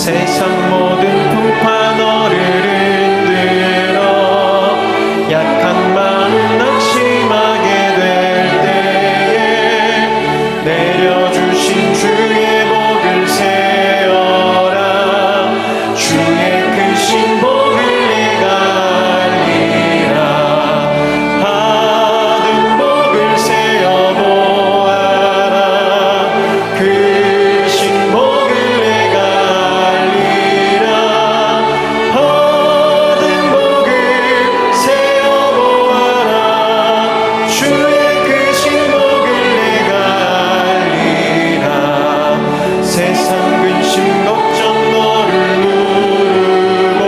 세상 모든 풍파 너를 흔들어 약한 마음 낙심하게 될 때에 내려주신 주의 복을 세어라. 주의 크신 복을 내가 알리라. 받은 복을 세어보아라. 크신 복을 내가 알리라. 받은 복을 세어보아라. 주의 크신 복을 내가 알리라. 세상 근심 걱정 너를 누르고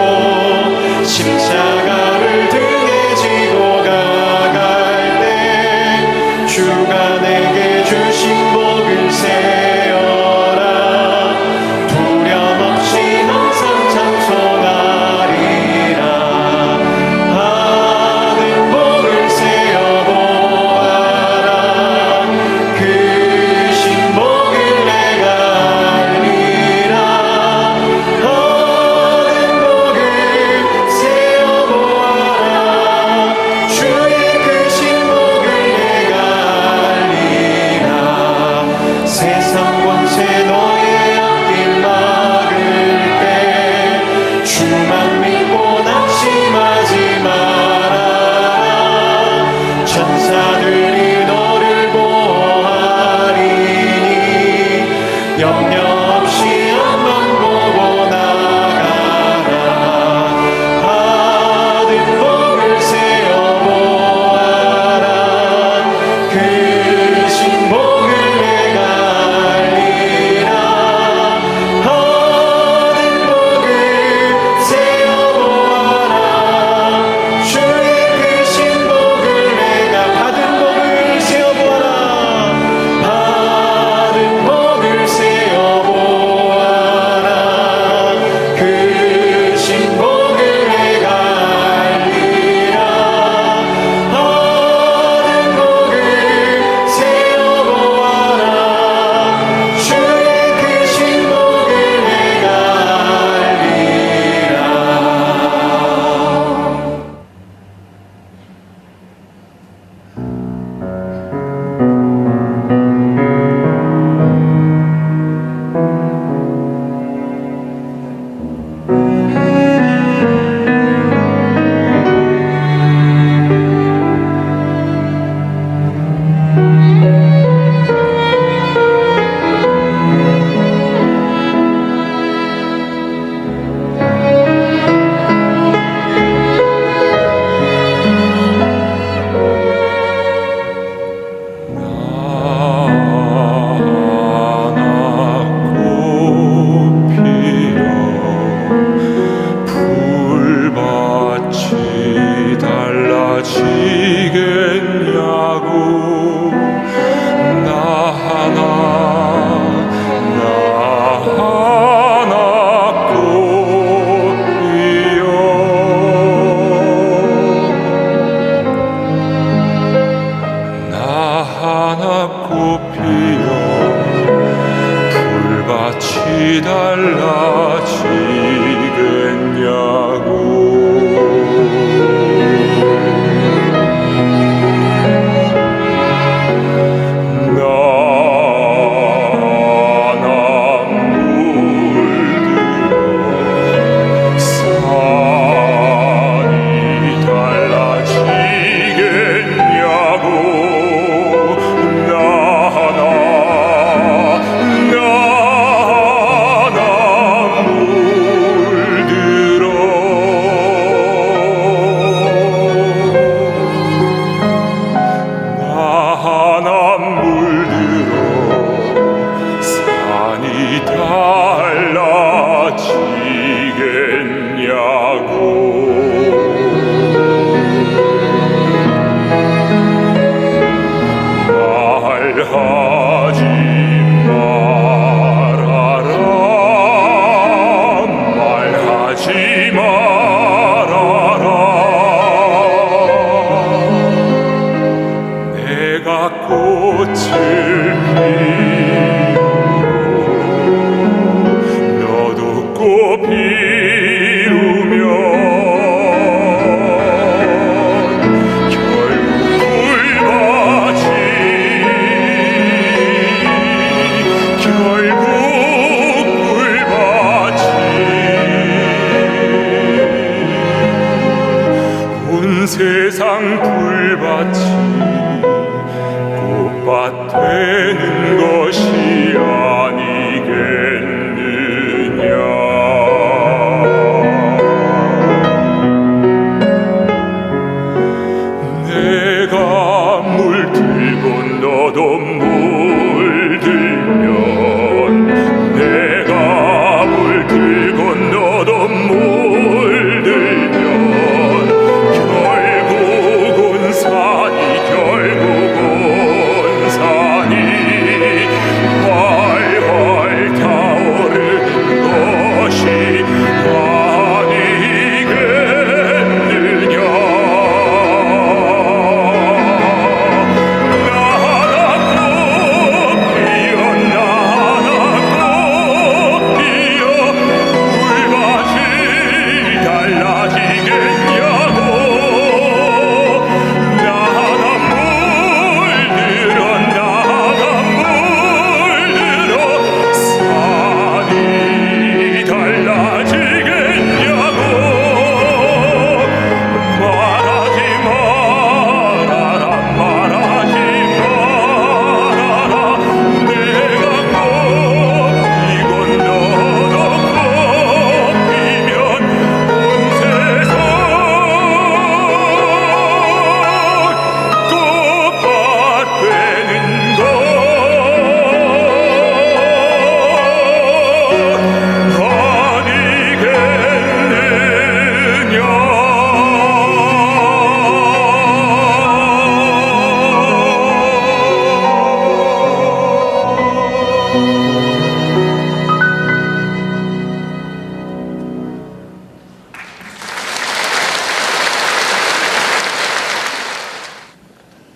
십자가를 등에 지고 가갈 때 주가 내게 주신 복을 세어라. 두려움 없이 항상 찬송하리라. 받은 복을 세어보아라. 크신 복을 내가 알리라. 받은 복을 세어보아라. 주의 크신 복을 내가 알리라. 세상 권세 너의 앞길 막을 때 주만 믿고 낙심하지 말아라. 천사들이 너를 보호하리니 염려 없이 앞만 보고 나가라. 받은 복을 세어보아라. 크신 복을 내가 알리라. 받은 복을 세어보아라. 주의 크신 복을 내가 받은 복을 세어보아라. 받은 복을 세어보아라. 크신 복을 내가 알리라. 받은 복을 세어보아라. 주의 크신 복을 내가 알리라. 불밭이 달라지겠냐고 나 하나 꽃 피어 나 하나 꽃 피어 불밭이 달라지겠냐고 나 하나 물들어 산이 달라지겠냐고 나 하나 물들어 나 하나 물들어 산이 달라지겠냐고 말하지 말아라 말하지 말아라 내가 꽃을 피우고 세상 풀밭이 꽃밭 되는 것이 아니겠느냐. 내가 물들고 너도 물들면, 내가 물들고 너도 물들면, 결국은 산이 활활 타오르는 것이 아니겠느냐.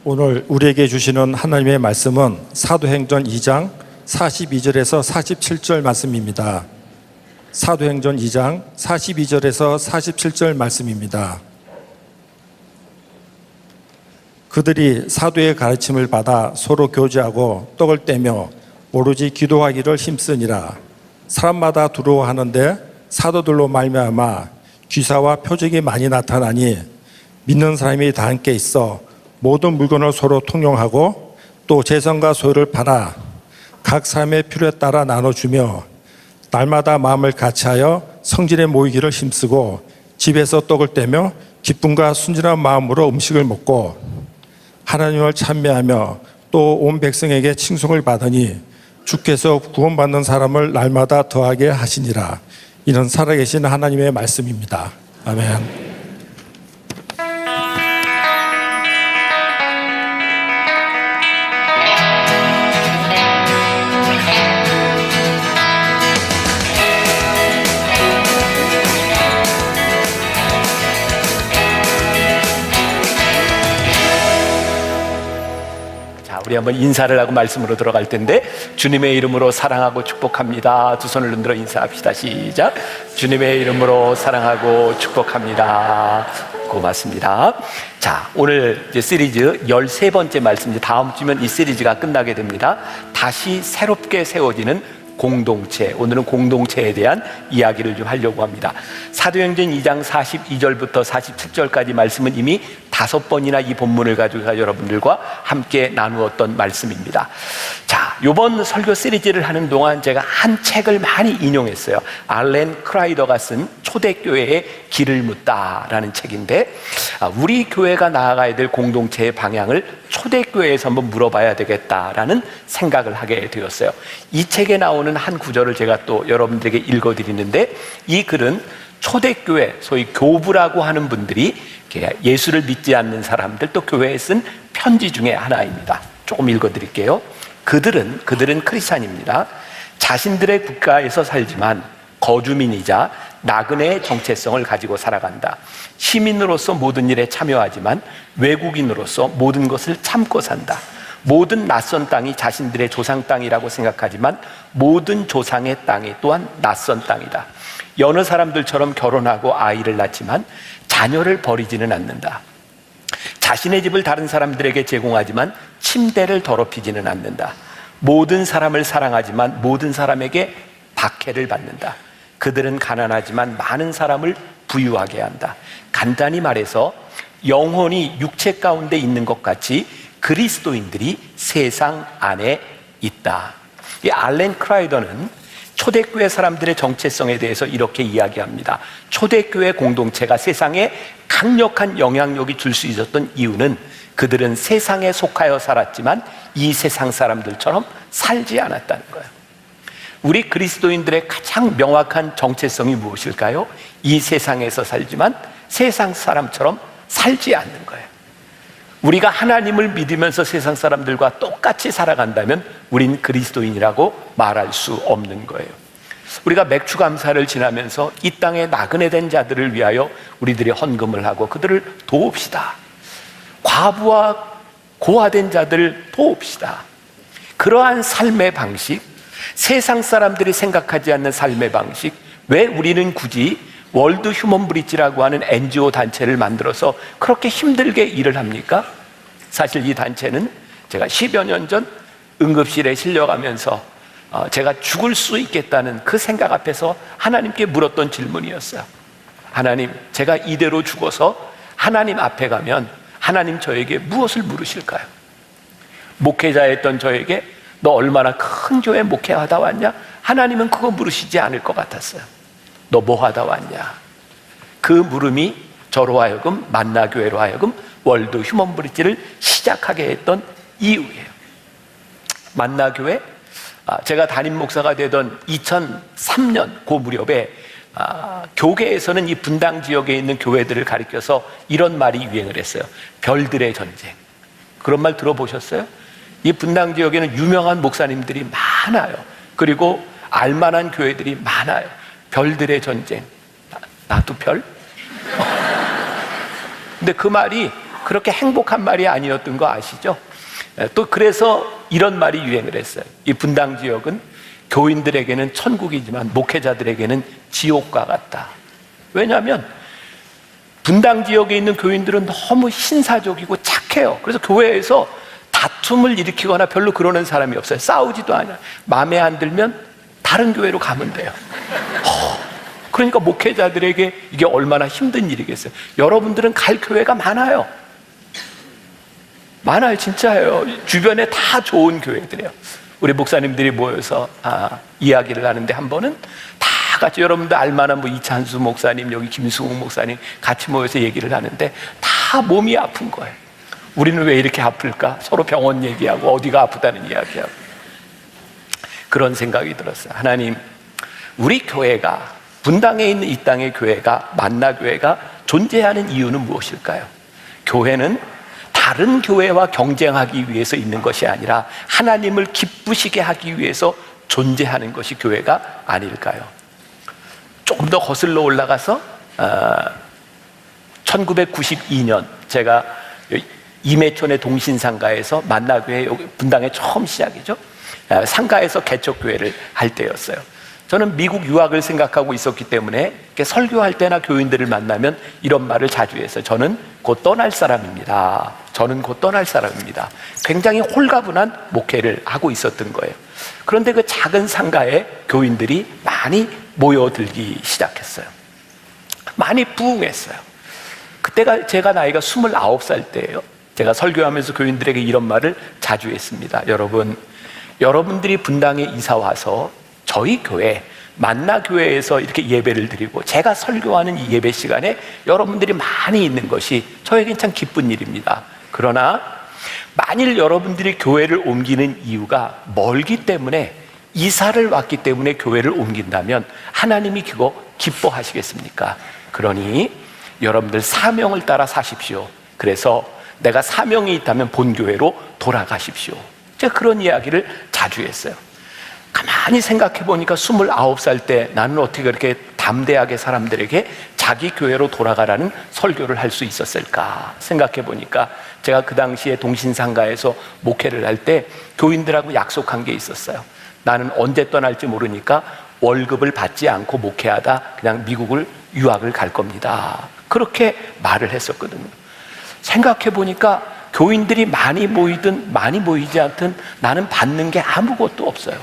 오늘 우리에게 주시는 하나님의 말씀은 사도행전 2장 42절에서 47절 말씀입니다. 사도행전 2장 42절에서 47절 말씀입니다. 그들이 사도의 가르침을 받아 서로 교제하고 떡을 떼며 오로지 기도하기를 힘쓰니라. 사람마다 두려워하는데 사도들로 말미암아 귀사와 표적이 많이 나타나니 믿는 사람이 다 함께 있어 모든 물건을 서로 통용하고 또 재산과 소유를 팔아 각 사람의 필요에 따라 나눠주며 날마다 마음을 같이하여 성전에 모이기를 힘쓰고 집에서 떡을 떼며 기쁨과 순진한 마음으로 음식을 먹고 하나님을 찬미하며 또 온 백성에게 칭송을 받으니 주께서 구원받는 사람을 날마다 더하게 하시니라. 이는 살아계신 하나님의 말씀입니다. 아멘. 우리 한번 인사를 하고 말씀으로 들어갈 텐데, 주님의 이름으로 사랑하고 축복합니다. 두 손을 흔들어 인사합시다. 시작. 주님의 이름으로 사랑하고 축복합니다. 고맙습니다. 자, 오늘 이제 시리즈 13번째 말씀, 다음 주면 이 시리즈가 끝나게 됩니다. 다시 새롭게 세워지는 공동체. 오늘은 공동체에 대한 이야기를 좀 하려고 합니다. 사도행전 2장 42절부터 47절까지 말씀은 이미 5번이나 이 본문을 가지고 여러분들과 함께 나누었던 말씀입니다. 자, 이번 설교 시리즈를 하는 동안 제가 한 책을 많이 인용했어요. 알렌 크라이더가 쓴 초대교회의 길을 묻다라는 책인데, 우리 교회가 나아가야 될 공동체의 방향을 초대교회에서 한번 물어봐야 되겠다라는 생각을 하게 되었어요. 이 책에 나오는 한 구절을 제가 또 여러분들에게 읽어드리는데, 이 글은 초대교회, 소위 교부라고 하는 분들이 예수를 믿지 않는 사람들, 또 교회에 쓴 편지 중에 하나입니다. 조금 읽어드릴게요. 그들은 크리스찬입니다. 자신들의 국가에서 살지만 거주민이자 나그네의 정체성을 가지고 살아간다. 시민으로서 모든 일에 참여하지만 외국인으로서 모든 것을 참고 산다. 모든 낯선 땅이 자신들의 조상 땅이라고 생각하지만 모든 조상의 땅이 또한 낯선 땅이다. 여느 사람들처럼 결혼하고 아이를 낳지만 자녀를 버리지는 않는다. 자신의 집을 다른 사람들에게 제공하지만 침대를 더럽히지는 않는다. 모든 사람을 사랑하지만 모든 사람에게 박해를 받는다. 그들은 가난하지만 많은 사람을 부유하게 한다. 간단히 말해서 영혼이 육체 가운데 있는 것 같이 그리스도인들이 세상 안에 있다. 이 알렌 크라이더는 초대교회 사람들의 정체성에 대해서 이렇게 이야기합니다. 초대교회 공동체가 세상에 강력한 영향력이 줄 수 있었던 이유는 그들은 세상에 속하여 살았지만 이 세상 사람들처럼 살지 않았다는 거예요. 우리 그리스도인들의 가장 명확한 정체성이 무엇일까요? 이 세상에서 살지만 세상 사람처럼 살지 않는 거예요. 우리가 하나님을 믿으면서 세상 사람들과 똑같이 살아간다면 우린 그리스도인이라고 말할 수 없는 거예요. 우리가 맥주 감사를 지나면서 이 땅에 나그네 된 자들을 위하여 우리들이 헌금을 하고 그들을 도웁시다. 과부와 고아된 자들을 도웁시다. 그러한 삶의 방식, 세상 사람들이 생각하지 않는 삶의 방식, 왜 우리는 굳이 월드 휴먼 브릿지라고 하는 NGO 단체를 만들어서 그렇게 힘들게 일을 합니까? 사실 이 단체는 제가 10여 년 전 응급실에 실려가면서 제가 죽을 수 있겠다는 그 생각 앞에서 하나님께 물었던 질문이었어요. 하나님, 제가 이대로 죽어서 하나님 앞에 가면 하나님 저에게 무엇을 물으실까요? 목회자였던 저에게 너 얼마나 큰 교회 목회하다 왔냐? 하나님은 그거 물으시지 않을 것 같았어요. 너 뭐 하다 왔냐? 그 물음이 저로 하여금 만나교회로 하여금 월드 휴먼 브릿지를 시작하게 했던 이유예요. 만나교회, 제가 담임 목사가 되던 2003년 그 무렵에 교계에서는 이 분당 지역에 있는 교회들을 가리켜서 이런 말이 유행을 했어요. 별들의 전쟁. 그런 말 들어보셨어요? 이 분당 지역에는 유명한 목사님들이 많아요. 그리고 알만한 교회들이 많아요. 별들의 전쟁. 나도 별? 근데 그 말이 그렇게 행복한 말이 아니었던 거 아시죠? 또 그래서 이런 말이 유행을 했어요. 이 분당 지역은 교인들에게는 천국이지만 목회자들에게는 지옥과 같다. 왜냐하면 분당 지역에 있는 교인들은 너무 신사적이고 착해요. 그래서 교회에서 다툼을 일으키거나 별로 그러는 사람이 없어요. 싸우지도 않아요. 마음에 안 들면 다른 교회로 가면 돼요. 그러니까 목회자들에게 이게 얼마나 힘든 일이겠어요. 여러분들은 갈 교회가 많아요. 많아요, 진짜예요. 주변에 다 좋은 교회들이에요. 우리 목사님들이 모여서 이야기를 하는데 한 번은 다 같이 여러분들 알만한 뭐 이찬수 목사님, 여기 김승욱 목사님 같이 모여서 얘기를 하는데 다 몸이 아픈 거예요. 우리는 왜 이렇게 아플까? 서로 병원 얘기하고 어디가 아프다는 이야기하고. 그런 생각이 들었어요. 하나님, 우리 교회가, 분당에 있는 이 땅의 교회가, 만나교회가 존재하는 이유는 무엇일까요? 교회는 다른 교회와 경쟁하기 위해서 있는 것이 아니라 하나님을 기쁘시게 하기 위해서 존재하는 것이 교회가 아닐까요? 조금 더 거슬러 올라가서 1992년 제가 임해촌의 동신상가에서 만나교회 분당에 처음 시작이죠. 상가에서 개척교회를 할 때였어요. 저는 미국 유학을 생각하고 있었기 때문에 설교할 때나 교인들을 만나면 이런 말을 자주 했어요. 저는 곧 떠날 사람입니다. 저는 곧 떠날 사람입니다. 굉장히 홀가분한 목회를 하고 있었던 거예요. 그런데 그 작은 상가에 교인들이 많이 모여들기 시작했어요. 많이 부흥했어요. 그때가 제가 나이가 29살 때예요. 제가 설교하면서 교인들에게 이런 말을 자주 했습니다. 여러분들이 분당에 이사 와서 저희 교회 만나교회에서 이렇게 예배를 드리고 제가 설교하는 이 예배 시간에 여러분들이 많이 있는 것이 저에겐 참 기쁜 일입니다. 그러나 만일 여러분들이 교회를 옮기는 이유가 멀기 때문에, 이사를 왔기 때문에 교회를 옮긴다면 하나님이 그거 기뻐하시겠습니까? 그러니 여러분들 사명을 따라 사십시오. 그래서 내가 사명이 있다면 본교회로 돌아가십시오. 제가 그런 이야기를 자주 했어요. 가만히 생각해 보니까 29살 때 나는 어떻게 그렇게 담대하게 사람들에게 자기 교회로 돌아가라는 설교를 할 수 있었을까 생각해 보니까, 제가 그 당시에 동신상가에서 목회를 할 때 교인들하고 약속한 게 있었어요. 나는 언제 떠날지 모르니까 월급을 받지 않고 목회하다 그냥 미국을 유학을 갈 겁니다. 그렇게 말을 했었거든요. 생각해 보니까 교인들이 많이 모이든 많이 모이지 않든 나는 받는 게 아무것도 없어요.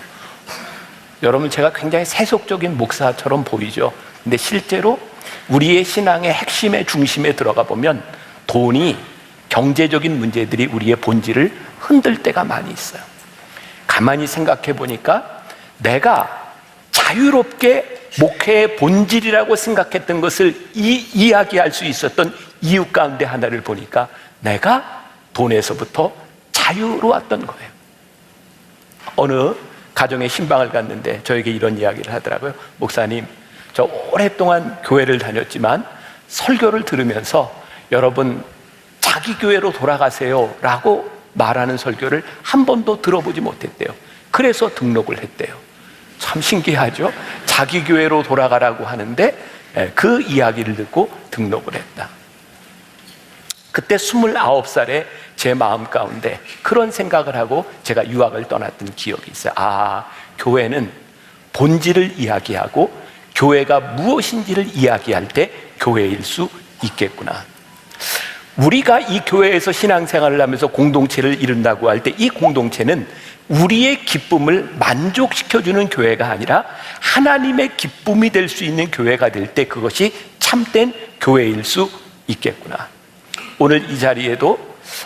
여러분, 제가 굉장히 세속적인 목사처럼 보이죠. 근데 실제로 우리의 신앙의 핵심의 중심에 들어가 보면 돈이, 경제적인 문제들이 우리의 본질을 흔들 때가 많이 있어요. 가만히 생각해 보니까 내가 자유롭게 목회의 본질이라고 생각했던 것을 이야기할 수 있었던 이유 가운데 하나를 보니까 내가 돈에서부터 자유로웠던 거예요. 어느 가정에 신방을 갔는데 저에게 이런 이야기를 하더라고요. 목사님, 저 오랫동안 교회를 다녔지만 설교를 들으면서 여러분 자기 교회로 돌아가세요 라고 말하는 설교를 한 번도 들어보지 못했대요. 그래서 등록을 했대요. 참 신기하죠? 자기 교회로 돌아가라고 하는데 그 이야기를 듣고 등록을 했다. 그때 29살에 제 마음 가운데 그런 생각을 하고 제가 유학을 떠났던 기억이 있어요. 아, 교회는 본질을 이야기하고 교회가 무엇인지를 이야기할 때 교회일 수 있겠구나. 우리가 이 교회에서 신앙생활을 하면서 공동체를 이룬다고 할 때 이 공동체는 우리의 기쁨을 만족시켜주는 교회가 아니라 하나님의 기쁨이 될 수 있는 교회가 될 때 그것이 참된 교회일 수 있겠구나. 오늘 이 자리에도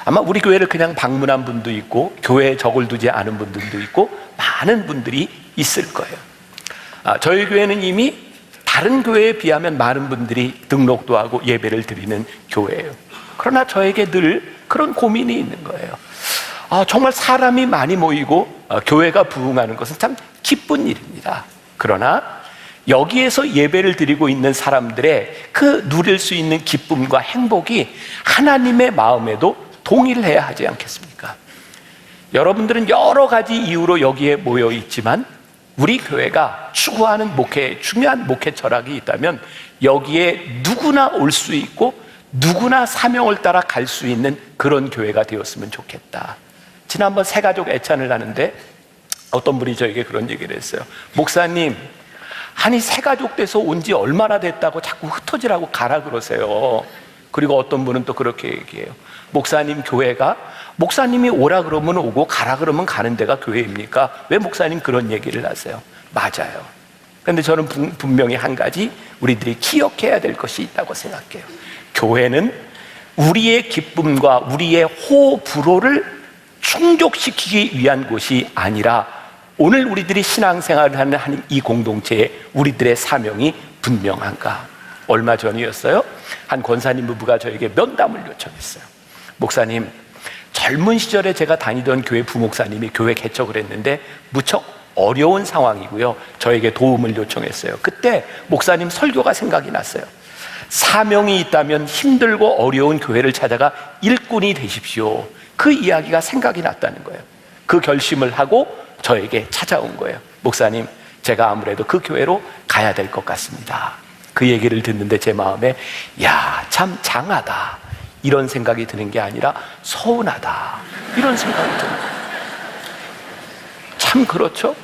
아마 우리 교회를 그냥 방문한 분도 있고 교회에 적을 두지 않은 분들도 있고 많은 분들이 있을 거예요. 저희 교회는 이미 다른 교회에 비하면 많은 분들이 등록도 하고 예배를 드리는 교회예요. 그러나 저에게 늘 그런 고민이 있는 거예요. 정말 사람이 많이 모이고 교회가 부흥하는 것은 참 기쁜 일입니다. 그러나 여기에서 예배를 드리고 있는 사람들의 그 누릴 수 있는 기쁨과 행복이 하나님의 마음에도 동일해야 하지 않겠습니까? 여러분들은 여러 가지 이유로 여기에 모여 있지만 우리 교회가 추구하는 중요한 목회 철학이 있다면 여기에 누구나 올 수 있고 누구나 사명을 따라 갈 수 있는 그런 교회가 되었으면 좋겠다. 지난번 새가족 애찬을 하는데 어떤 분이 저에게 그런 얘기를 했어요. 목사님, 아니 새가족 돼서 온 지 얼마나 됐다고 자꾸 흩어지라고 가라 그러세요. 그리고 어떤 분은 또 그렇게 얘기해요. 목사님, 교회가 목사님이 오라 그러면 오고 가라 그러면 가는 데가 교회입니까? 왜 목사님 그런 얘기를 하세요? 맞아요. 그런데 저는 분명히 한 가지 우리들이 기억해야 될 것이 있다고 생각해요. 교회는 우리의 기쁨과 우리의 호불호를 충족시키기 위한 곳이 아니라 오늘 우리들이 신앙생활을 하는 이 공동체에 우리들의 사명이 분명한가? 얼마 전이었어요. 한 권사님 부부가 저에게 면담을 요청했어요. 목사님, 젊은 시절에 제가 다니던 교회 부목사님이 교회 개척을 했는데 무척 어려운 상황이고요. 저에게 도움을 요청했어요. 그때 목사님 설교가 생각이 났어요. 사명이 있다면 힘들고 어려운 교회를 찾아가 일꾼이 되십시오. 그 이야기가 생각이 났다는 거예요. 그 결심을 하고 저에게 찾아온 거예요. 목사님, 제가 아무래도 그 교회로 가야 될 것 같습니다. 그 얘기를 듣는데 제 마음에 야, 참 장하다 이런 생각이 드는 게 아니라 서운하다 이런 생각이 드는 거예요. 참 그렇죠?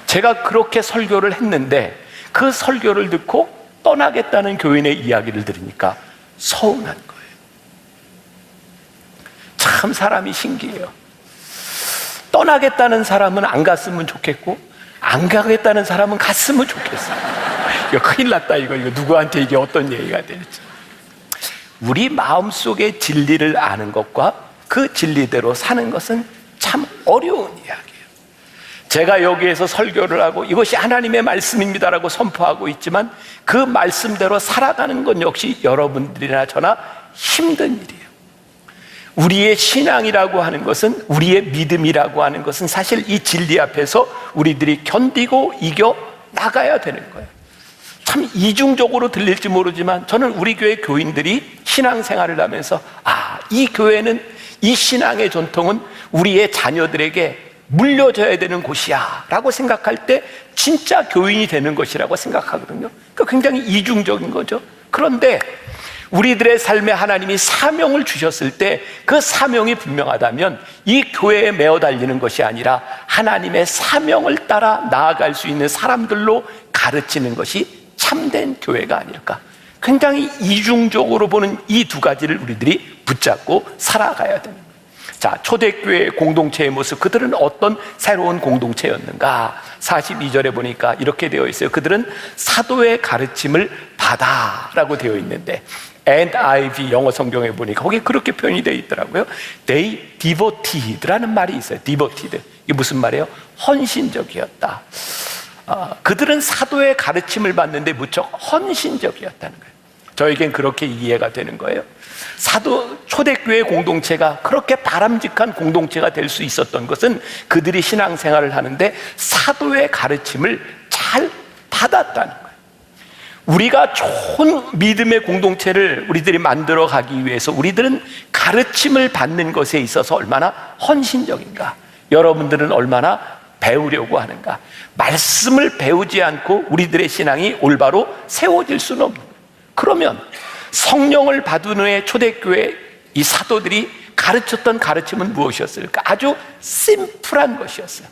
제가 그렇게 설교를 했는데 그 설교를 듣고 떠나겠다는 교인의 이야기를 들으니까 서운한 거예요. 참 사람이 신기해요. 떠나겠다는 사람은 안 갔으면 좋겠고 안 가겠다는 사람은 갔으면 좋겠어요. 이거 큰일 났다. 이거 누구한테 이게 어떤 얘기가 될지. 우리 마음속의 진리를 아는 것과 그 진리대로 사는 것은 참 어려운 이야기예요. 제가 여기에서 설교를 하고 이것이 하나님의 말씀입니다라고 선포하고 있지만 그 말씀대로 살아가는 건 역시 여러분들이나 저나 힘든 일이에요. 우리의 신앙이라고 하는 것은, 우리의 믿음이라고 하는 것은 사실 이 진리 앞에서 우리들이 견디고 이겨 나가야 되는 거예요. 참 이중적으로 들릴지 모르지만 저는 우리 교회 교인들이 신앙생활을 하면서 이 교회는, 이 신앙의 전통은 우리의 자녀들에게 물려줘야 되는 곳이야 라고 생각할 때 진짜 교인이 되는 것이라고 생각하거든요. 그러니까 굉장히 이중적인 거죠. 그런데 우리들의 삶에 하나님이 사명을 주셨을 때 그 사명이 분명하다면 이 교회에 매어 달리는 것이 아니라 하나님의 사명을 따라 나아갈 수 있는 사람들로 가르치는 것이 참된 교회가 아닐까. 굉장히 이중적으로 보는 이 두 가지를 우리들이 붙잡고 살아가야 됩니다. 자, 초대교회 공동체의 모습, 그들은 어떤 새로운 공동체였는가? 42절에 보니까 이렇게 되어 있어요. 그들은 사도의 가르침을 받아라고 되어 있는데 NIV 영어 성경에 보니까 거기에 그렇게 표현이 되어 있더라고요. They devoted라는 말이 있어요. devoted. 이게 무슨 말이에요? 헌신적이었다. 그들은 사도의 가르침을 받는데 무척 헌신적이었다는 거예요. 저에겐 그렇게 이해가 되는 거예요. 사도 초대교회 공동체가 그렇게 바람직한 공동체가 될 수 있었던 것은 그들이 신앙생활을 하는데 사도의 가르침을 잘 받았다는 거예요. 우리가 좋은 믿음의 공동체를 우리들이 만들어 가기 위해서 우리들은 가르침을 받는 것에 있어서 얼마나 헌신적인가, 여러분들은 얼마나 배우려고 하는가. 말씀을 배우지 않고 우리들의 신앙이 올바로 세워질 수는 없는 거예요. 그러면 성령을 받은 후에 초대교회 이 사도들이 가르쳤던 가르침은 무엇이었을까? 아주 심플한 것이었어요.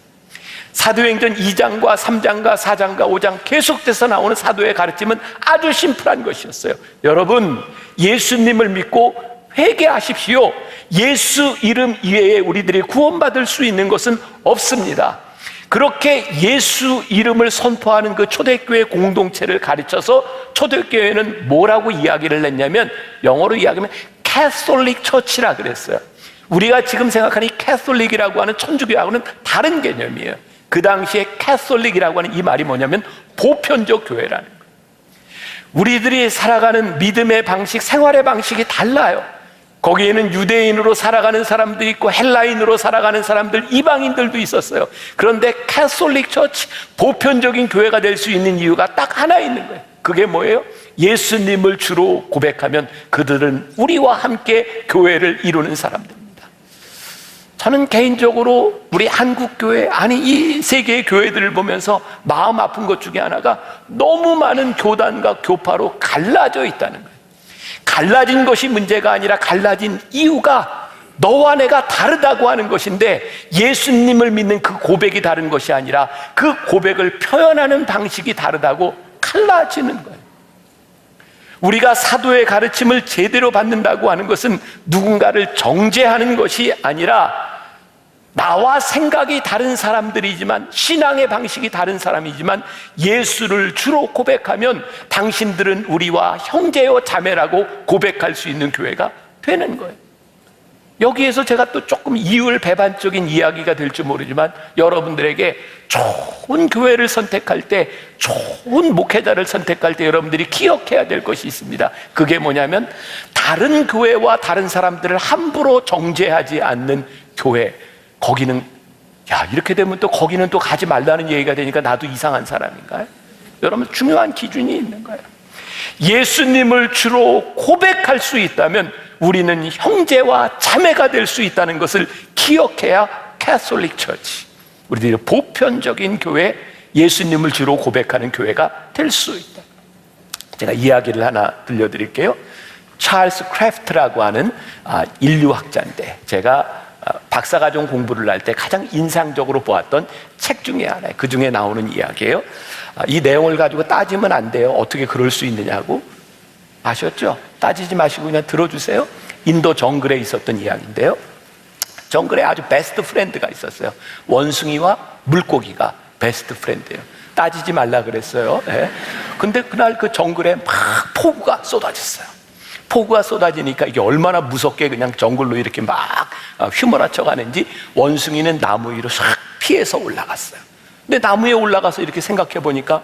사도행전 2장과 3장과 4장과 5장 계속돼서 나오는 사도의 가르침은 아주 심플한 것이었어요. 여러분, 예수님을 믿고 회개하십시오. 예수 이름 이외에 우리들이 구원받을 수 있는 것은 없습니다. 그렇게 예수 이름을 선포하는 그 초대교회 공동체를 가르쳐서 초대교회는 뭐라고 이야기를 했냐면, 영어로 이야기하면 캐톨릭 처치라 그랬어요. 우리가 지금 생각하는 이 캐톨릭이라고 하는 천주교하고는 다른 개념이에요. 그 당시에 캐톨릭이라고 하는 이 말이 뭐냐면 보편적 교회라는 거예요. 우리들이 살아가는 믿음의 방식, 생활의 방식이 달라요. 거기에는 유대인으로 살아가는 사람들이 있고 헬라인으로 살아가는 사람들, 이방인들도 있었어요. 그런데 캐톨릭 처치, 보편적인 교회가 될 수 있는 이유가 딱 하나 있는 거예요. 그게 뭐예요? 예수님을 주로 고백하면 그들은 우리와 함께 교회를 이루는 사람들입니다. 저는 개인적으로 우리 한국교회, 아니 이 세계의 교회들을 보면서 마음 아픈 것 중에 하나가 너무 많은 교단과 교파로 갈라져 있다는 거예요. 갈라진 것이 문제가 아니라 갈라진 이유가 너와 내가 다르다고 하는 것인데, 예수님을 믿는 그 고백이 다른 것이 아니라 그 고백을 표현하는 방식이 다르다고 갈라지는 거예요. 우리가 사도의 가르침을 제대로 받는다고 하는 것은 누군가를 정죄하는 것이 아니라 나와 생각이 다른 사람들이지만, 신앙의 방식이 다른 사람이지만 예수를 주로 고백하면 당신들은 우리와 형제요 자매라고 고백할 수 있는 교회가 되는 거예요. 여기에서 제가 또 조금 이율배반적인 이야기가 될지 모르지만, 여러분들에게 좋은 교회를 선택할 때, 좋은 목회자를 선택할 때 여러분들이 기억해야 될 것이 있습니다. 그게 뭐냐면, 다른 교회와 다른 사람들을 함부로 정죄하지 않는 교회. 거기는, 야, 이렇게 되면 또 거기는 또 가지 말라는 얘기가 되니까 나도 이상한 사람인가요? 여러분, 중요한 기준이 있는 거예요. 예수님을 주로 고백할 수 있다면 우리는 형제와 자매가 될 수 있다는 것을 기억해야 캐톨릭 처치, 우리들의 보편적인 교회, 예수님을 주로 고백하는 교회가 될 수 있다. 제가 이야기를 하나 들려드릴게요. 찰스 크래프트라고 하는 인류학자인데, 제가 박사과정 공부를 할 때 가장 인상적으로 보았던 책 중에 하나예요. 그 중에 나오는 이야기예요. 이 내용을 가지고 따지면 안 돼요. 어떻게 그럴 수 있느냐고. 아셨죠? 따지지 마시고 그냥 들어주세요. 인도 정글에 있었던 이야기인데요. 정글에 아주 베스트 프렌드가 있었어요. 원숭이와 물고기가 베스트 프렌드예요. 따지지 말라 그랬어요. 네. 근데 그날 그 정글에 막 폭우가 쏟아졌어요. 폭우가 쏟아지니까 이게 얼마나 무섭게 그냥 정글로 이렇게 막 휘몰아쳐 가는지, 원숭이는 나무 위로 싹 피해서 올라갔어요. 근데 나무 위에 올라가서 이렇게 생각해 보니까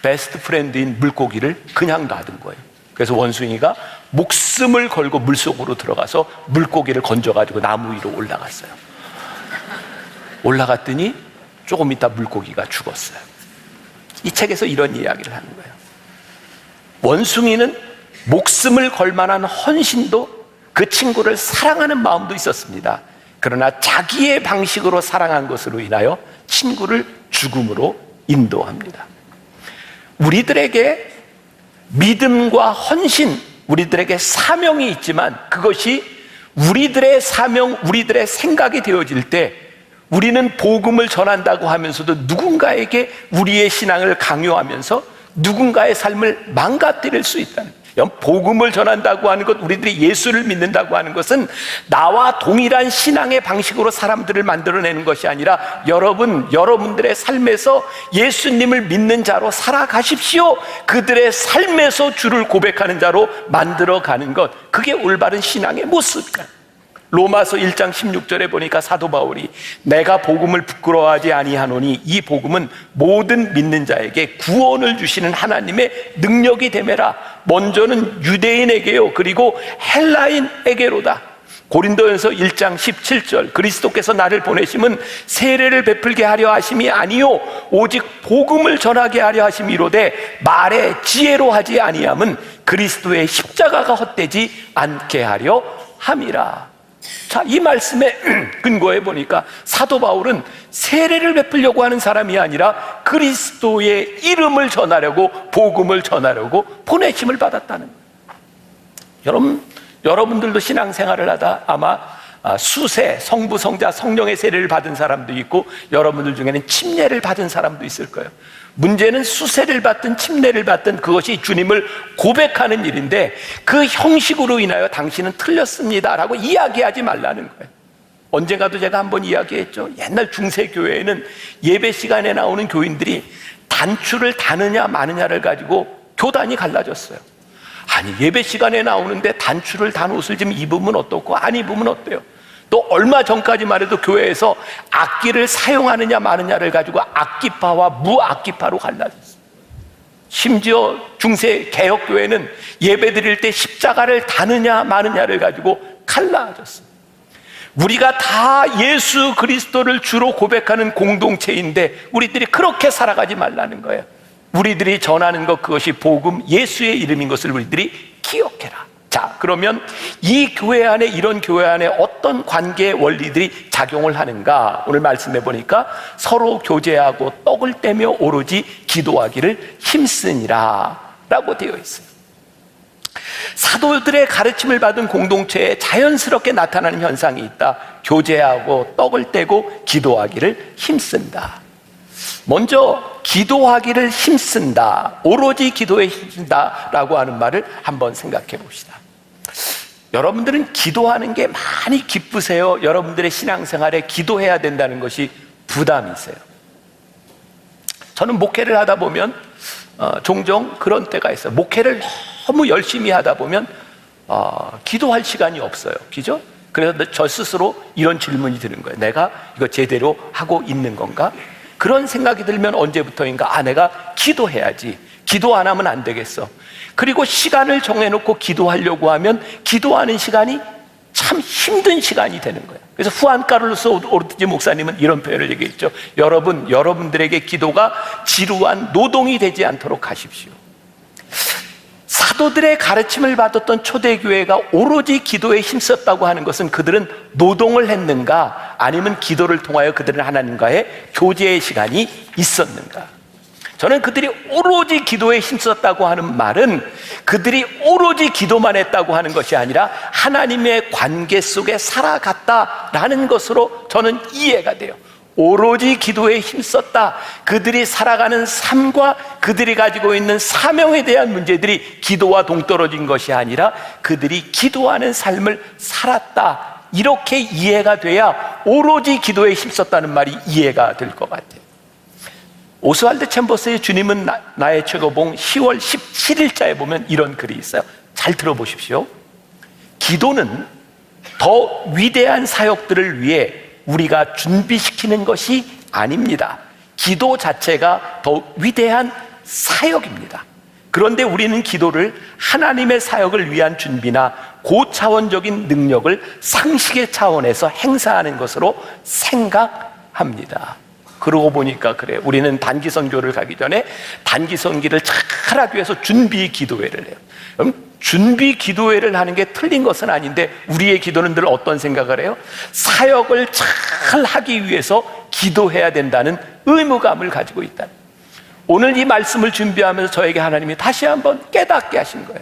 베스트 프렌드인 물고기를 그냥 놔둔 거예요. 그래서 원숭이가 목숨을 걸고 물속으로 들어가서 물고기를 건져가지고 나무 위로 올라갔어요. 올라갔더니 조금 있다 물고기가 죽었어요. 이 책에서 이런 이야기를 하는 거예요. 원숭이는 목숨을 걸 만한 헌신도, 그 친구를 사랑하는 마음도 있었습니다. 그러나 자기의 방식으로 사랑한 것으로 인하여 친구를 죽음으로 인도합니다. 우리들에게 믿음과 헌신, 우리들에게 사명이 있지만 그것이 우리들의 사명, 우리들의 생각이 되어질 때 우리는 복음을 전한다고 하면서도 누군가에게 우리의 신앙을 강요하면서 누군가의 삶을 망가뜨릴 수 있다는, 복음을 전한다고 하는 것, 우리들이 예수를 믿는다고 하는 것은 나와 동일한 신앙의 방식으로 사람들을 만들어내는 것이 아니라 여러분들의 삶에서 예수님을 믿는 자로 살아가십시오. 그들의 삶에서 주를 고백하는 자로 만들어가는 것, 그게 올바른 신앙의 모습이다. 로마서 1장 16절에 보니까 사도 바울이 내가 복음을 부끄러워하지 아니하노니 이 복음은 모든 믿는 자에게 구원을 주시는 하나님의 능력이 되매라. 먼저는 유대인에게요 그리고 헬라인에게로다. 고린도전서 1장 17절 그리스도께서 나를 보내심은 세례를 베풀게 하려 하심이 아니요 오직 복음을 전하게 하려 하심이로되 말에 지혜로 하지 아니함은 그리스도의 십자가가 헛되지 않게 하려 함이라. 자, 이 말씀에 근거해 보니까 사도 바울은 세례를 베풀려고 하는 사람이 아니라 그리스도의 이름을 전하려고, 복음을 전하려고 보내심을 받았다는 거예요. 여러분들도 신앙생활을 하다 아마 수세, 성부, 성자, 성령의 세례를 받은 사람도 있고 여러분들 중에는 침례를 받은 사람도 있을 거예요. 문제는 수세를 받든 침례를 받든 그것이 주님을 고백하는 일인데 그 형식으로 인하여 당신은 틀렸습니다라고 이야기하지 말라는 거예요. 언젠가도 제가 한번 이야기했죠. 옛날 중세교회에는 예배 시간에 나오는 교인들이 단추를 다느냐 마느냐를 가지고 교단이 갈라졌어요. 아니, 예배 시간에 나오는데 단추를 단 옷을 좀 입으면 어떻고 안 입으면 어때요? 또 얼마 전까지만 해도 교회에서 악기를 사용하느냐 마느냐를 가지고 악기파와 무악기파로 갈라졌어요. 심지어 중세 개혁교회는 예배 드릴 때 십자가를 다느냐 마느냐를 가지고 갈라졌어요. 우리가 다 예수 그리스도를 주로 고백하는 공동체인데 우리들이 그렇게 살아가지 말라는 거예요. 우리들이 전하는 것, 그것이 복음, 예수의 이름인 것을 우리들이 기억해라. 자, 그러면 이 교회 안에, 이런 교회 안에 어떤 관계의 원리들이 작용을 하는가? 오늘 말씀해 보니까 서로 교제하고 떡을 떼며 오로지 기도하기를 힘쓰니라 라고 되어 있어요. 사도들의 가르침을 받은 공동체에 자연스럽게 나타나는 현상이 있다. 교제하고 떡을 떼고 기도하기를 힘쓴다. 먼저 기도하기를 힘쓴다, 오로지 기도에 힘쓴다 라고 하는 말을 한번 생각해 봅시다. 여러분들은 기도하는 게 많이 기쁘세요? 여러분들의 신앙생활에 기도해야 된다는 것이 부담이세요? 저는 목회를 하다 보면 종종 그런 때가 있어요. 목회를 너무 열심히 하다 보면 기도할 시간이 없어요. 그죠? 그래서 저 스스로 이런 질문이 드는 거예요. 내가 이거 제대로 하고 있는 건가? 그런 생각이 들면 언제부터인가? 내가 기도해야지. 기도 안 하면 안 되겠어. 그리고 시간을 정해놓고 기도하려고 하면 기도하는 시간이 참 힘든 시간이 되는 거예요. 그래서 후안 카를로스 오르티지 목사님은 이런 표현을 얘기했죠. 여러분들에게 기도가 지루한 노동이 되지 않도록 하십시오. 사도들의 가르침을 받았던 초대교회가 오로지 기도에 힘썼다고 하는 것은 그들은 노동을 했는가, 아니면 기도를 통하여 그들은 하나님과의 교제의 시간이 있었는가? 저는 그들이 오로지 기도에 힘썼다고 하는 말은 그들이 오로지 기도만 했다고 하는 것이 아니라 하나님의 관계 속에 살아갔다라는 것으로 저는 이해가 돼요. 오로지 기도에 힘썼다. 그들이 살아가는 삶과 그들이 가지고 있는 사명에 대한 문제들이 기도와 동떨어진 것이 아니라 그들이 기도하는 삶을 살았다. 이렇게 이해가 돼야 오로지 기도에 힘썼다는 말이 이해가 될 것 같아요. 오스왈드 챔버스의 주님은 나의 최고봉 10월 17일자에 보면 이런 글이 있어요. 잘 들어보십시오. 기도는 더 위대한 사역들을 위해 우리가 준비시키는 것이 아닙니다. 기도 자체가 더 위대한 사역입니다. 그런데 우리는 기도를 하나님의 사역을 위한 준비나 고차원적인 능력을 상식의 차원에서 행사하는 것으로 생각합니다. 그러고 보니까 그래요. 우리는 단기 선교를 가기 전에 단기 선기를 잘 하기 위해서 준비 기도회를 해요. 그럼 준비 기도회를 하는 게 틀린 것은 아닌데 우리의 기도는 늘 어떤 생각을 해요? 사역을 잘 하기 위해서 기도해야 된다는 의무감을 가지고 있다. 오늘 이 말씀을 준비하면서 저에게 하나님이 다시 한번 깨닫게 하신 거예요.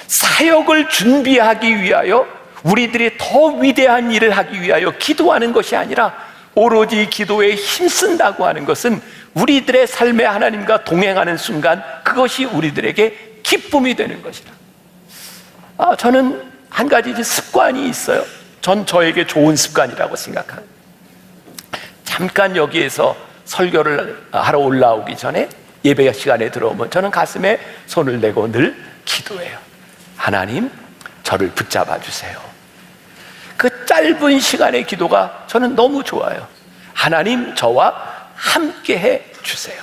사역을 준비하기 위하여, 우리들이 더 위대한 일을 하기 위하여 기도하는 것이 아니라 오로지 기도에 힘쓴다고 하는 것은 우리들의 삶에 하나님과 동행하는 순간 그것이 우리들에게 기쁨이 되는 것이다. 저는 한 가지 이제 습관이 있어요. 전 저에게 좋은 습관이라고 생각합니다. 잠깐 여기에서 설교를 하러 올라오기 전에 예배 시간에 들어오면 저는 가슴에 손을 내고 늘 기도해요. 하나님, 저를 붙잡아 주세요. 그 짧은 시간의 기도가 저는 너무 좋아요. 하나님, 저와 함께 해 주세요.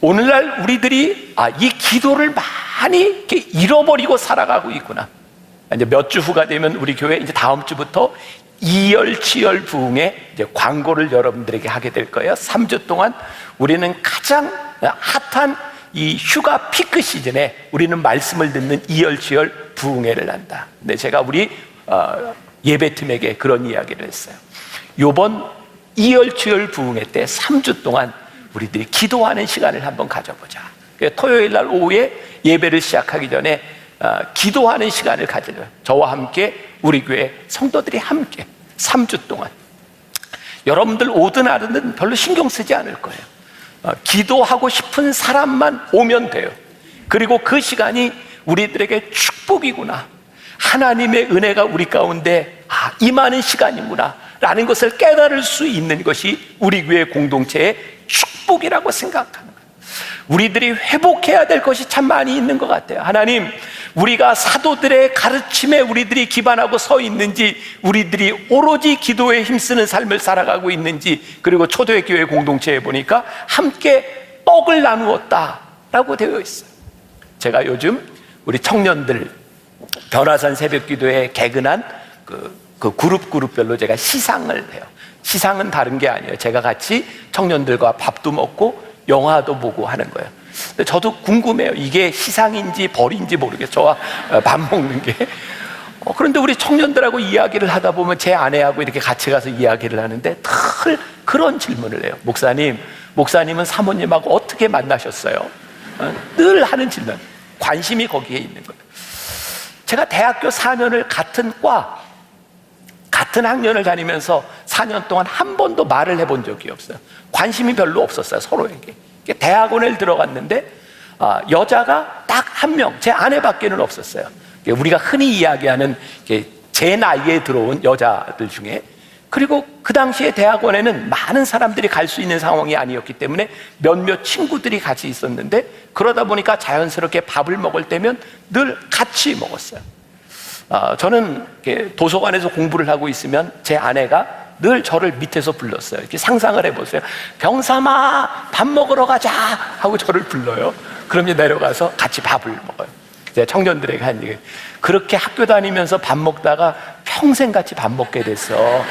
오늘날 우리들이 이 기도를 많이 이렇게 잃어버리고 살아가고 있구나. 이제 몇 주 후가 되면 우리 교회 이제 다음 주부터 이열치열 부흥의 이제 광고를 여러분들에게 하게 될 거예요. 3주 동안 우리는 가장 핫한 이 휴가 피크 시즌에 우리는 말씀을 듣는 이열치열 부흥회를 한다. 근데 제가 우리 예배팀에게 그런 이야기를 했어요. 요번 이열치열 부흥회 때 3주 동안 우리들이 기도하는 시간을 한번 가져보자. 토요일 날 오후에 예배를 시작하기 전에 기도하는 시간을 가지려요. 저와 함께 우리 교회 성도들이 함께 3주 동안 여러분들 오든 안 오든 별로 신경 쓰지 않을 거예요. 기도하고 싶은 사람만 오면 돼요. 그리고 그 시간이 우리들에게 축복이구나, 하나님의 은혜가 우리 가운데 임하는 시간이구나 라는 것을 깨달을 수 있는 것이 우리 교회 공동체의 축복이라고 생각하는 거예요. 우리들이 회복해야 될 것이 참 많이 있는 것 같아요. 하나님, 우리가 사도들의 가르침에 우리들이 기반하고 서 있는지, 우리들이 오로지 기도에 힘쓰는 삶을 살아가고 있는지, 그리고 초대교회 공동체에 보니까 함께 떡을 나누었다라고 되어 있어요. 제가 요즘 우리 청년들 변화산 새벽기도에 개근한 그 그룹별로 제가 시상을 해요. 시상은 다른 게 아니에요. 제가 같이 청년들과 밥도 먹고 영화도 보고 하는 거예요. 근데 저도 궁금해요. 이게 시상인지 벌인지 모르겠어요. 저와 밥 먹는 게. 그런데 우리 청년들하고 이야기를 하다 보면 제 아내하고 이렇게 같이 가서 이야기를 하는데 늘 그런 질문을 해요. 목사님은 사모님하고 어떻게 만나셨어요? 늘 하는 질문. 관심이 거기에 있는 거예요. 제가 대학교 4년을 같은 학년을 다니면서 4년 동안 한 번도 말을 해본 적이 없어요. 관심이 별로 없었어요, 서로에게. 대학원을 들어갔는데 여자가 딱 한 명, 제 아내밖에는 없었어요. 우리가 흔히 이야기하는 제 나이에 들어온 여자들 중에. 그리고 그 당시에 대학원에는 많은 사람들이 갈 수 있는 상황이 아니었기 때문에 몇몇 친구들이 같이 있었는데, 그러다 보니까 자연스럽게 밥을 먹을 때면 늘 같이 먹었어요. 저는 도서관에서 공부를 하고 있으면 제 아내가 늘 저를 밑에서 불렀어요. 이렇게 상상을 해보세요. 병삼아, 밥 먹으러 가자 하고 저를 불러요. 그러면 내려가서 같이 밥을 먹어요. 이제 청년들에게 한 얘기. 그렇게 학교 다니면서 밥 먹다가 평생 같이 밥 먹게 됐어.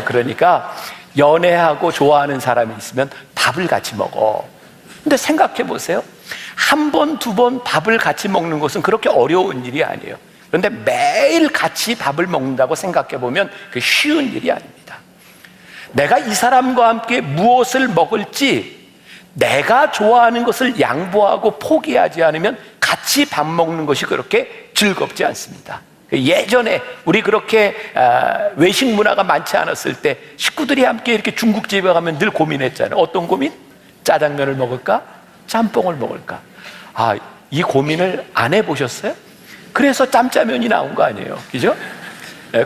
그러니까 연애하고 좋아하는 사람이 있으면 밥을 같이 먹어. 근데 생각해 보세요. 한 번, 두 번 밥을 같이 먹는 것은 그렇게 어려운 일이 아니에요. 그런데 매일 같이 밥을 먹는다고 생각해 보면 그 쉬운 일이 아닙니다. 내가 이 사람과 함께 무엇을 먹을지 내가 좋아하는 것을 양보하고 포기하지 않으면 같이 밥 먹는 것이 그렇게 즐겁지 않습니다. 예전에 우리 그렇게 외식 문화가 많지 않았을 때 식구들이 함께 이렇게 중국집에 가면 늘 고민했잖아요. 어떤 고민? 짜장면을 먹을까? 짬뽕을 먹을까? 이 고민을 안 해보셨어요? 그래서 짬짜면이 나온 거 아니에요, 그죠?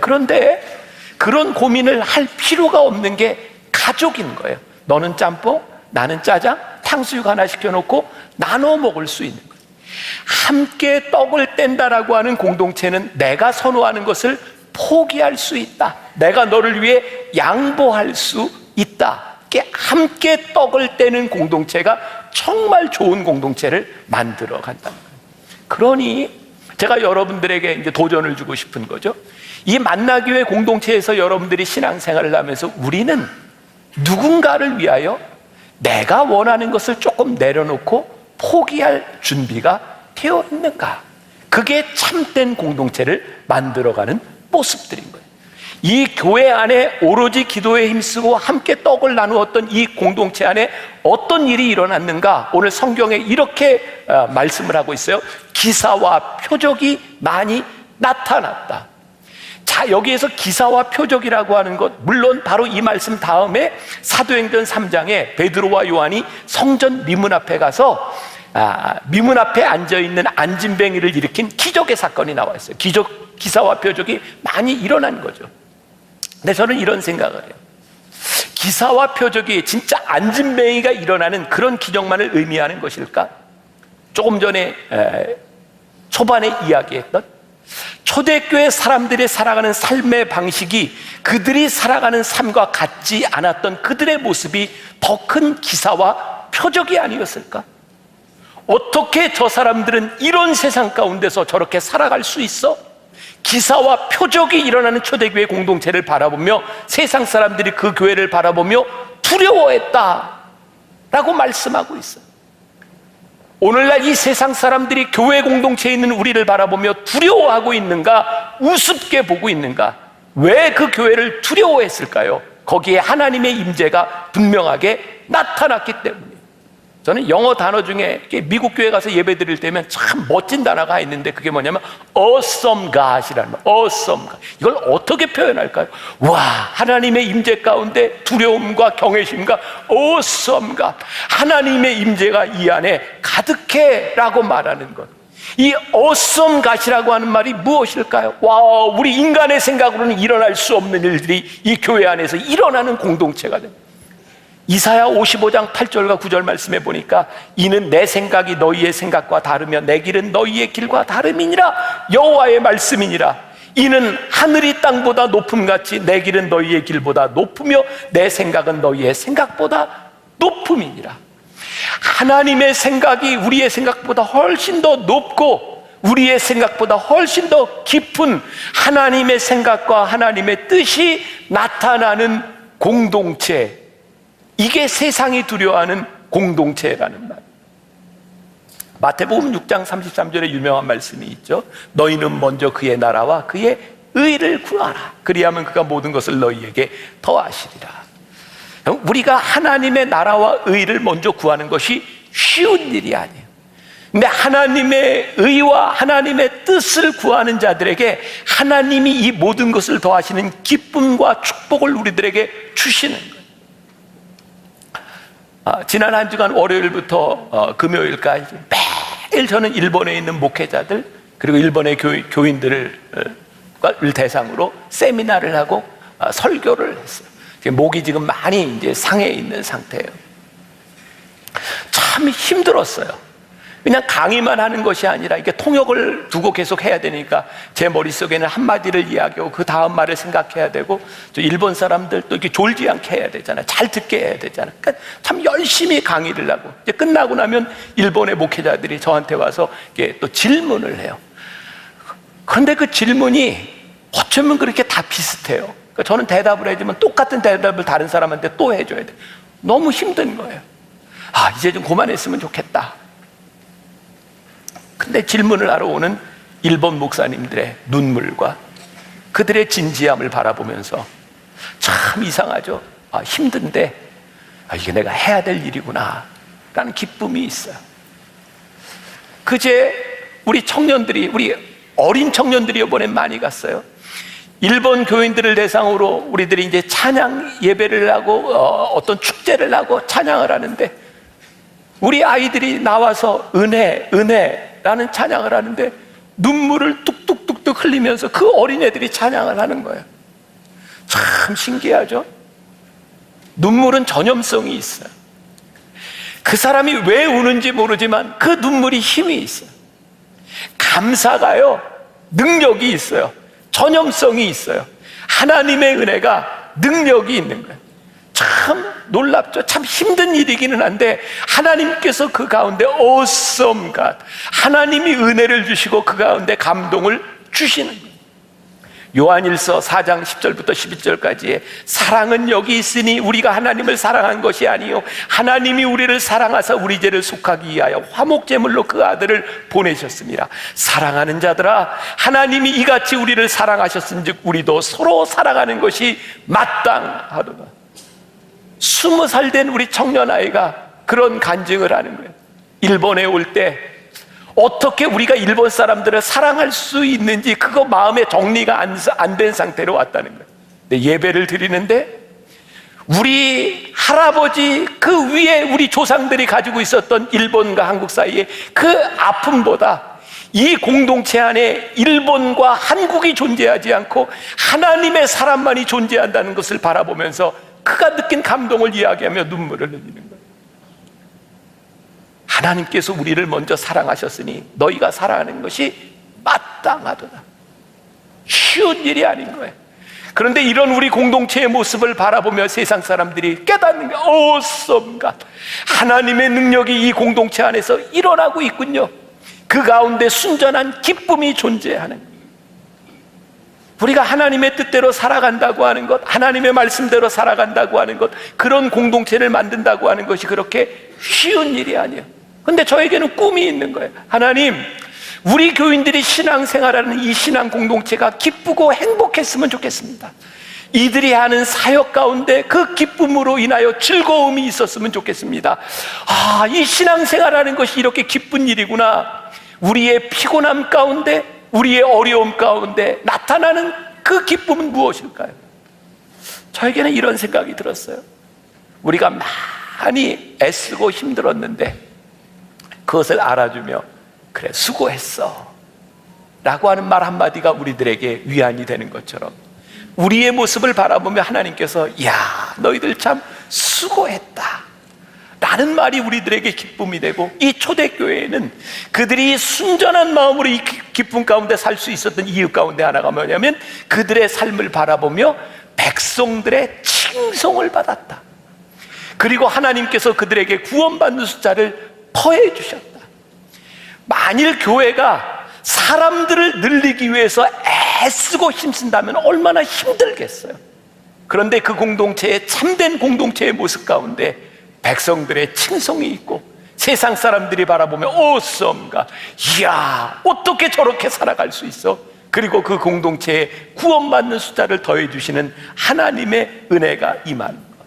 그런데 그런 고민을 할 필요가 없는 게 가족인 거예요. 너는 짬뽕, 나는 짜장, 탕수육 하나 시켜놓고 나눠 먹을 수 있는 거예요. 함께 떡을 뗀다라고 하는 공동체는 내가 선호하는 것을 포기할 수 있다. 내가 너를 위해 양보할 수 있다. 함께 떡을 떼는 공동체가 정말 좋은 공동체를 만들어 간다는 거예요. 그러니 제가 여러분들에게 이제 도전을 주고 싶은 거죠. 이 만나교회 공동체에서 여러분들이 신앙생활을 하면서 우리는 누군가를 위하여 내가 원하는 것을 조금 내려놓고 포기할 준비가 되어 있는가? 그게 참된 공동체를 만들어가는 모습들인 거예요. 이 교회 안에 오로지 기도에 힘쓰고 함께 떡을 나누었던 이 공동체 안에 어떤 일이 일어났는가? 오늘 성경에 이렇게 말씀을 하고 있어요. 기사와 표적이 많이 나타났다. 자, 여기에서 기사와 표적이라고 하는 것, 물론 바로 이 말씀 다음에 사도행전 3장에 베드로와 요한이 성전 미문 앞에 가서 미문 앞에 앉아있는 안진뱅이를 일으킨 기적의 사건이 나와 있어요. 기사와 표적이 많이 일어난 거죠. 근데 저는 이런 생각을 해요. 기사와 표적이 진짜 안진뱅이가 일어나는 그런 기적만을 의미하는 것일까? 조금 전에 초반에 이야기했던 초대교회 사람들이 살아가는 삶의 방식이 그들이 살아가는 삶과 같지 않았던 그들의 모습이 더 큰 기사와 표적이 아니었을까? 어떻게 저 사람들은 이런 세상 가운데서 저렇게 살아갈 수 있어? 기사와 표적이 일어나는 초대교회 공동체를 바라보며 세상 사람들이 그 교회를 바라보며 두려워했다라고 말씀하고 있어요. 오늘날 이 세상 사람들이 교회 공동체에 있는 우리를 바라보며 두려워하고 있는가? 우습게 보고 있는가? 왜 그 교회를 두려워했을까요? 거기에 하나님의 임재가 분명하게 나타났기 때문이에요. 저는 영어 단어 중에 미국 교회 가서 예배 드릴 때면 참 멋진 단어가 있는데 그게 뭐냐면 awesome God이라는 말. awesome God. 이걸 어떻게 표현할까요? 와, 하나님의 임재 가운데 두려움과 경외심과 awesome God. 하나님의 임재가 이 안에 가득해 라고 말하는 것. 이 awesome God이라고 하는 말이 무엇일까요? 와, 우리 인간의 생각으로는 일어날 수 없는 일들이 이 교회 안에서 일어나는 공동체가 됩니다. 이사야 55장 8절과 9절 말씀에 보니까 이는 내 생각이 너희의 생각과 다르며 내 길은 너희의 길과 다름이니라. 여호와의 말씀이니라. 이는 하늘이 땅보다 높음같이 내 길은 너희의 길보다 높으며 내 생각은 너희의 생각보다 높음이니라. 하나님의 생각이 우리의 생각보다 훨씬 더 높고 우리의 생각보다 훨씬 더 깊은 하나님의 생각과 하나님의 뜻이 나타나는 공동체, 이게 세상이 두려워하는 공동체라는 말. 마태복음 6장 33절에 유명한 말씀이 있죠. 너희는 먼저 그의 나라와 그의 의를 구하라. 그리하면 그가 모든 것을 너희에게 더하시리라. 우리가 하나님의 나라와 의를 먼저 구하는 것이 쉬운 일이 아니에요. 근데 하나님의 의와 하나님의 뜻을 구하는 자들에게 하나님이 이 모든 것을 더하시는 기쁨과 축복을 우리들에게 주시는 거예요. 지난 한 주간 월요일부터 금요일까지 매일 저는 일본에 있는 목회자들 그리고 일본의 교인들을 대상으로 세미나를 하고 설교를 했어요. 목이 지금 많이 이제 상해 있는 상태예요. 참 힘들었어요. 그냥 강의만 하는 것이 아니라 이게 통역을 두고 계속 해야 되니까 제 머릿속에는 한마디를 이야기하고 그 다음 말을 생각해야 되고 또 일본 사람들 또 이렇게 졸지 않게 해야 되잖아요. 잘 듣게 해야 되잖아요. 그러니까 참 열심히 강의를 하고 이제 끝나고 나면 일본의 목회자들이 저한테 와서 이렇게 또 질문을 해요. 그런데 그 질문이 어쩌면 그렇게 다 비슷해요. 그러니까 저는 대답을 해주면 똑같은 대답을 다른 사람한테 또 해줘야 돼. 너무 힘든 거예요. 이제 좀 그만했으면 좋겠다. 근데 질문을 하러 오는 일본 목사님들의 눈물과 그들의 진지함을 바라보면서 참 이상하죠. 힘든데 이게 내가 해야 될 일이구나 라는 기쁨이 있어요. 그제 우리 어린 청년들이 이번에 많이 갔어요. 일본 교인들을 대상으로 우리들이 이제 찬양 예배를 하고 어떤 축제를 하고 찬양을 하는데 우리 아이들이 나와서 은혜라는 찬양을 하는데 눈물을 뚝뚝뚝뚝 흘리면서 그 어린애들이 찬양을 하는 거예요. 참 신기하죠? 눈물은 전염성이 있어요. 그 사람이 왜 우는지 모르지만 그 눈물이 힘이 있어요. 감사가요, 능력이 있어요. 전염성이 있어요. 하나님의 은혜가 능력이 있는 거예요. 참 놀랍죠. 참 힘든 일이기는 한데 하나님께서 그 가운데 awesome God, 하나님이 은혜를 주시고 그 가운데 감동을 주시는 거예요. 요한일서 4장 10절부터 12절까지의 사랑은 여기 있으니 우리가 하나님을 사랑한 것이 아니요 하나님이 우리를 사랑하사 우리 죄를 속하기 위하여 화목제물로 그 아들을 보내셨습니다. 사랑하는 자들아, 하나님이 이같이 우리를 사랑하셨은즉 우리도 서로 사랑하는 것이 마땅하도다. 20살 된 우리 청년아이가 그런 간증을 하는 거예요. 일본에 올 때 어떻게 우리가 일본 사람들을 사랑할 수 있는지 그거 마음에 정리가 안 된 상태로 왔다는 거예요. 근데 예배를 드리는데 우리 할아버지 그 위에 우리 조상들이 가지고 있었던 일본과 한국 사이의 그 아픔보다 이 공동체 안에 일본과 한국이 존재하지 않고 하나님의 사람만이 존재한다는 것을 바라보면서 그가 느낀 감동을 이야기하며 눈물을 흘리는 거예요. 하나님께서 우리를 먼저 사랑하셨으니 너희가 사랑하는 것이 마땅하도다. 쉬운 일이 아닌 거예요. 그런데 이런 우리 공동체의 모습을 바라보며 세상 사람들이 깨닫는 게 awesome. 하나님의 능력이 이 공동체 안에서 일어나고 있군요. 그 가운데 순전한 기쁨이 존재하는, 우리가 하나님의 뜻대로 살아간다고 하는 것, 하나님의 말씀대로 살아간다고 하는 것, 그런 공동체를 만든다고 하는 것이 그렇게 쉬운 일이 아니에요. 근데 저에게는 꿈이 있는 거예요. 하나님, 우리 교인들이 신앙생활하는 이 신앙 공동체가 기쁘고 행복했으면 좋겠습니다. 이들이 하는 사역 가운데 그 기쁨으로 인하여 즐거움이 있었으면 좋겠습니다. 아, 이 신앙생활하는 것이 이렇게 기쁜 일이구나. 우리의 피곤함 가운데, 우리의 어려움 가운데 나타나는 그 기쁨은 무엇일까요? 저에게는 이런 생각이 들었어요. 우리가 많이 애쓰고 힘들었는데 그것을 알아주며 그래 수고했어 라고 하는 말 한마디가 우리들에게 위안이 되는 것처럼 우리의 모습을 바라보며 하나님께서 야, 너희들 참 수고했다 라는 말이 우리들에게 기쁨이 되고, 이 초대교회에는 그들이 순전한 마음으로 이 기쁨 가운데 살 수 있었던 이유 가운데 하나가 뭐냐면 그들의 삶을 바라보며 백성들의 칭송을 받았다. 그리고 하나님께서 그들에게 구원받는 숫자를 더해 주셨다. 만일 교회가 사람들을 늘리기 위해서 애쓰고 힘쓴다면 얼마나 힘들겠어요. 그런데 그 공동체의 참된 공동체의 모습 가운데 백성들의 칭송이 있고 세상 사람들이 바라보며 오썸가, 이야 어떻게 저렇게 살아갈 수 있어? 그리고 그 공동체에 구원받는 숫자를 더해 주시는 하나님의 은혜가 임하는 것.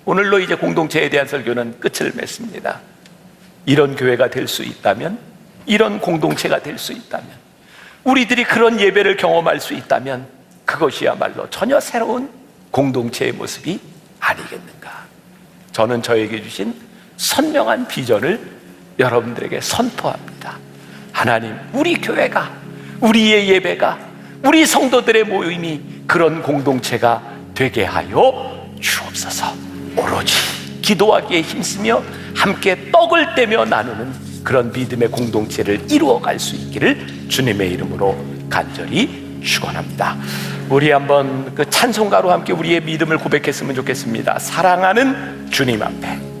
오늘로 이제 공동체에 대한 설교는 끝을 맺습니다. 이런 교회가 될 수 있다면, 이런 공동체가 될 수 있다면, 우리들이 그런 예배를 경험할 수 있다면 그것이야말로 전혀 새로운 공동체의 모습이 아니겠는가. 저는 저에게 주신 선명한 비전을 여러분들에게 선포합니다. 하나님, 우리 교회가, 우리의 예배가, 우리 성도들의 모임이 그런 공동체가 되게 하여 주옵소서. 오로지 기도하기에 힘쓰며 함께 떡을 떼며 나누는 그런 믿음의 공동체를 이루어갈 수 있기를 주님의 이름으로 간절히 축원합니다. 우리 한번 그 찬송가로 함께 우리의 믿음을 고백했으면 좋겠습니다. 사랑하는 주님 앞에.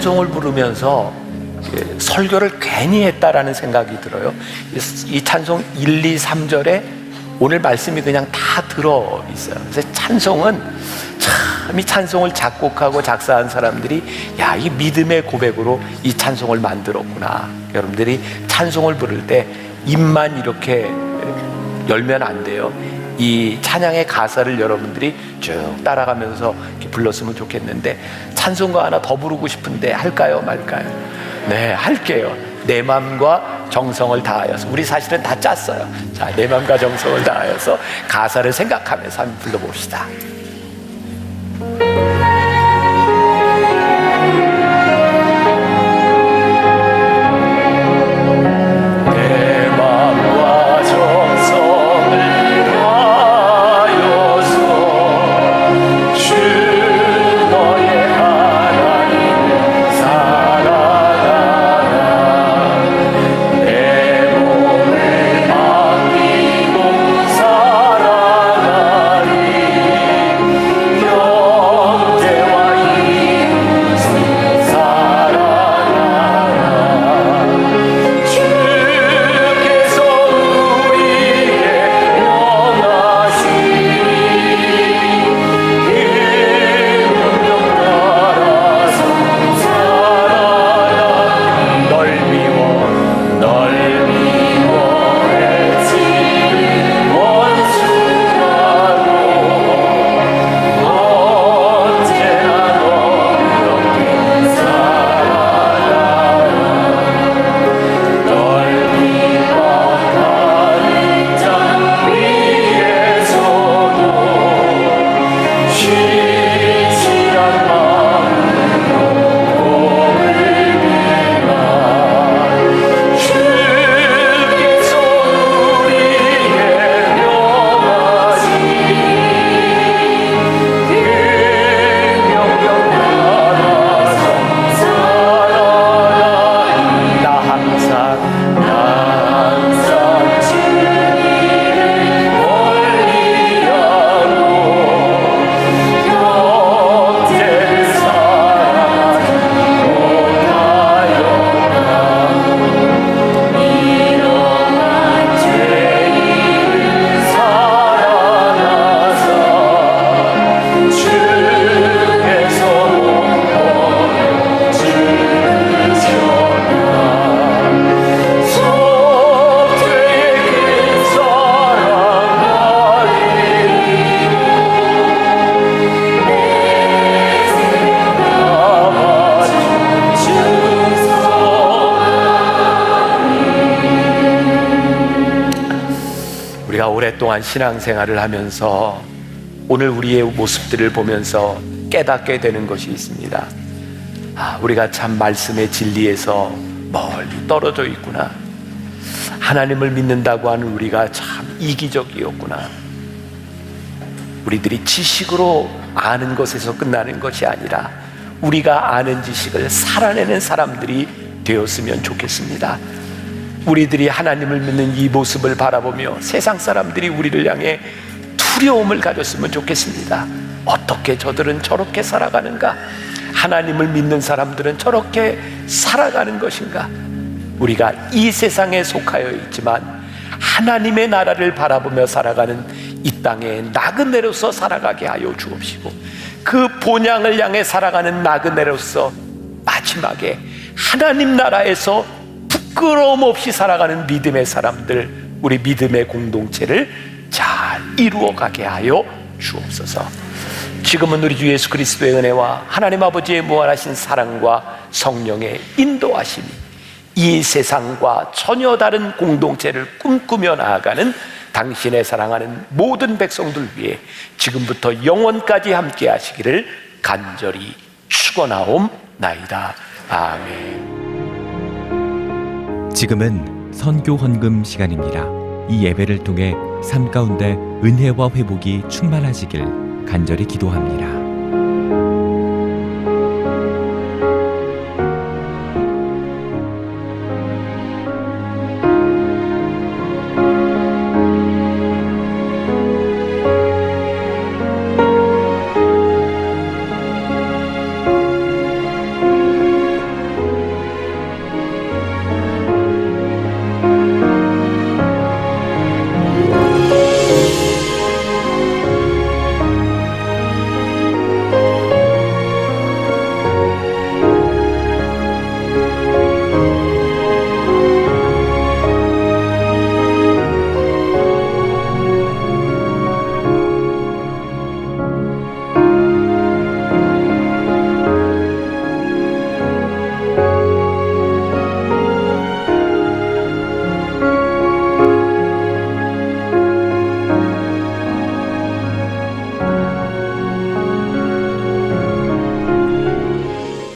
찬송을 부르면서 설교를 괜히 했다라는 생각이 들어요. 이 찬송 1, 2, 3절에 오늘 말씀이 그냥 다 들어 있어요. 그래서 찬송은 참, 이 찬송을 작곡하고 작사한 사람들이 야, 이 믿음의 고백으로 이 찬송을 만들었구나. 여러분들이 찬송을 부를 때 입만 이렇게 열면 안 돼요. 이 찬양의 가사를 여러분들이 쭉 따라가면서 이렇게 불렀으면 좋겠는데, 찬송가 하나 더 부르고 싶은데 할까요 말까요? 네, 할게요. 내 맘과 정성을 다하여서. 우리 사실은 다 짰어요. 자, 내 맘과 정성을 다하여서 가사를 생각하면서 한번 불러봅시다. 내 맘과 정성을 다하여서 주 너의 하나님 사랑하라. 내 몸을 맡기고 살아가리. 영재와 이웃을 사랑하라. 주께서 우리의 명하시니 그 명령 따라서 살아라. 널 미워해지는 원수라도 언제나 너 옆에 살아라. 넓이와 가는 장 위에서도 신실한 마음으로 복을 빌라. 주께서 우리의 명하시니 그 명령 따라서 살아가리. 나 항상 주님을 멀리하고 형제를 사랑하지 못하였나. 이러한 죄인을 사랑하사 주께서 못 버려 주셨나. 속죄의 그 사랑 우리가 오랫동안 신앙생활을 하면서 오늘 우리의 모습들을 보면서 깨닫게 되는 것이 있습니다. 아, 우리가 참 말씀의 진리에서 멀리 떨어져 있구나. 하나님을 믿는다고 하는 우리가 참 이기적이었구나. 우리들이 지식으로 아는 것에서 끝나는 것이 아니라 우리가 아는 지식을 살아내는 사람들이 되었으면 좋겠습니다. 우리들이 하나님을 믿는 이 모습을 바라보며 세상 사람들이 우리를 향해 두려움을 가졌으면 좋겠습니다. 어떻게 저들은 저렇게 살아가는가? 하나님을 믿는 사람들은 저렇게 살아가는 것인가? 우리가 이 세상에 속하여 있지만 하나님의 나라를 바라보며 살아가는 이 땅에 나그네로서 살아가게 하여 주옵시고, 그 본향을 향해 살아가는 나그네로서 마지막에 하나님 나라에서 부끄러움 없이 살아가는 믿음의 사람들, 우리 믿음의 공동체를 잘 이루어가게 하여 주옵소서. 지금은 우리 주 예수 그리스도의 은혜와 하나님 아버지의 무한하신 사랑과 성령의 인도하심이 이 세상과 전혀 다른 공동체를 꿈꾸며 나아가는 당신의 사랑하는 모든 백성들 위해 지금부터 영원까지 함께 하시기를 간절히 축원하옵나이다. 아멘. 지금은 선교 헌금 시간입니다. 이 예배를 통해 삶 가운데 은혜와 회복이 충만하시길 간절히 기도합니다.